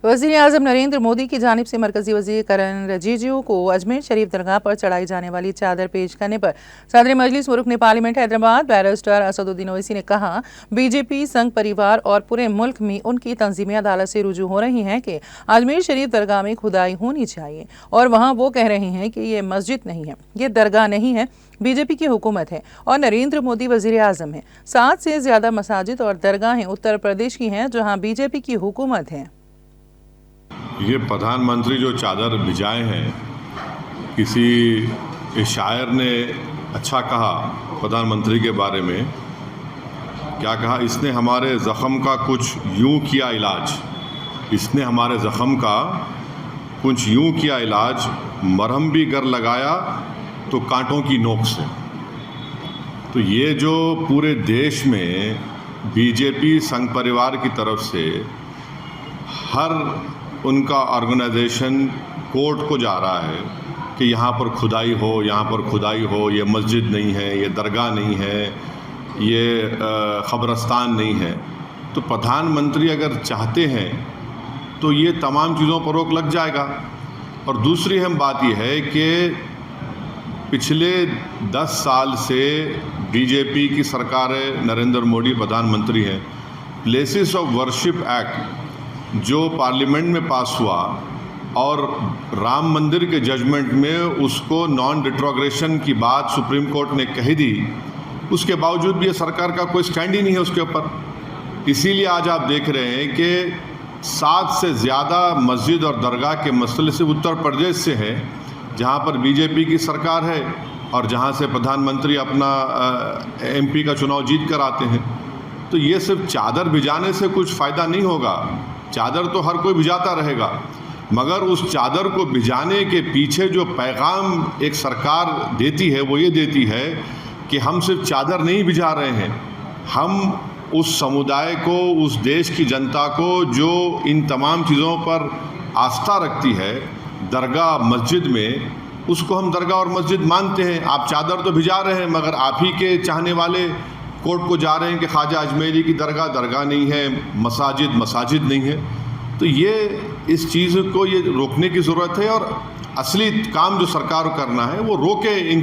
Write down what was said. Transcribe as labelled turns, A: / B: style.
A: वज़ीर-ए-आज़म नरेंद्र मोदी की जानिब से मरकजी वज़ीर किरेन रिजिजू को अजमेर शरीफ दरगाह पर चढ़ाई जाने वाली चादर पेश करने पर सदर मजलिस व रुकन पार्लियामेंट हैदराबाद बैरिस्टर असदुद्दीन ओवैसी ने कहा, बीजेपी संघ परिवार और पूरे मुल्क में उनकी तंजीमें अदालत से रुजू हो रही हैं कि अजमेर शरीफ दरगाह में खुदाई होनी चाहिए और वहाँ वो कह रहे हैं कि ये मस्जिद नहीं है, ये दरगाह नहीं है, बीजेपी की हुकूमत है और नरेंद्र मोदी वज़ीर-ए-आज़म है। 7 से ज़्यादा मसाजिद और दरगाहें उत्तर प्रदेश की हैं जहाँ बीजेपी की हुकूमत है।
B: ये प्रधानमंत्री जो चादर भिजाए हैं, किसी शायर ने अच्छा कहा प्रधानमंत्री के बारे में, क्या कहा, इसने हमारे ज़ख़म का कुछ यूं किया इलाज, इसने हमारे ज़ख़म का कुछ यूं किया इलाज, मरहम भी गर लगाया तो कांटों की नोक से। तो ये जो पूरे देश में बीजेपी संघ परिवार की तरफ से हर उनका ऑर्गेनाइजेशन कोर्ट को जा रहा है कि यहाँ पर खुदाई हो, यहाँ पर खुदाई हो, ये मस्जिद नहीं है, ये दरगाह नहीं है, ये ख़बरस्तान नहीं है। तो प्रधानमंत्री अगर चाहते हैं तो ये तमाम चीज़ों पर रोक लग जाएगा। और दूसरी अहम बात यह है कि पिछले 10 साल से बीजेपी की सरकार है, नरेंद्र मोदी प्रधानमंत्री हैं। प्लेसेस ऑफ वर्शिप एक्ट जो पार्लियामेंट में पास हुआ और राम मंदिर के जजमेंट में उसको नॉन रिट्रोग्रेशन की बात सुप्रीम कोर्ट ने कही दी, उसके बावजूद भी ये सरकार का कोई स्टैंड ही नहीं है उसके ऊपर। इसीलिए आज आप देख रहे हैं कि 7 से ज़्यादा मस्जिद और दरगाह के मसले सिर्फ उत्तर प्रदेश से है, जहाँ पर बीजेपी की सरकार है और जहाँ से प्रधानमंत्री अपना MP का चुनाव जीत कर आते हैं। तो ये सिर्फ चादर भिजाने से कुछ फ़ायदा नहीं होगा। चादर तो हर कोई भिजाता रहेगा, मगर उस चादर को भिजाने के पीछे जो पैगाम एक सरकार देती है वो ये देती है कि हम सिर्फ चादर नहीं भिजा रहे हैं, हम उस समुदाय को, उस देश की जनता को जो इन तमाम चीज़ों पर आस्था रखती है, दरगाह मस्जिद में, उसको हम दरगाह और मस्जिद मानते हैं। आप चादर तो भिजा रहे हैं, मगर आप ही के चाहने वाले कोर्ट को जा रहे हैं कि ख्वाजा अजमेरी की दरगाह दरगाह नहीं है, मसाजिद मसाजिद नहीं है। तो ये इस चीज़ को ये रोकने की ज़रूरत है और असली काम जो सरकार को करना है वो रोके इन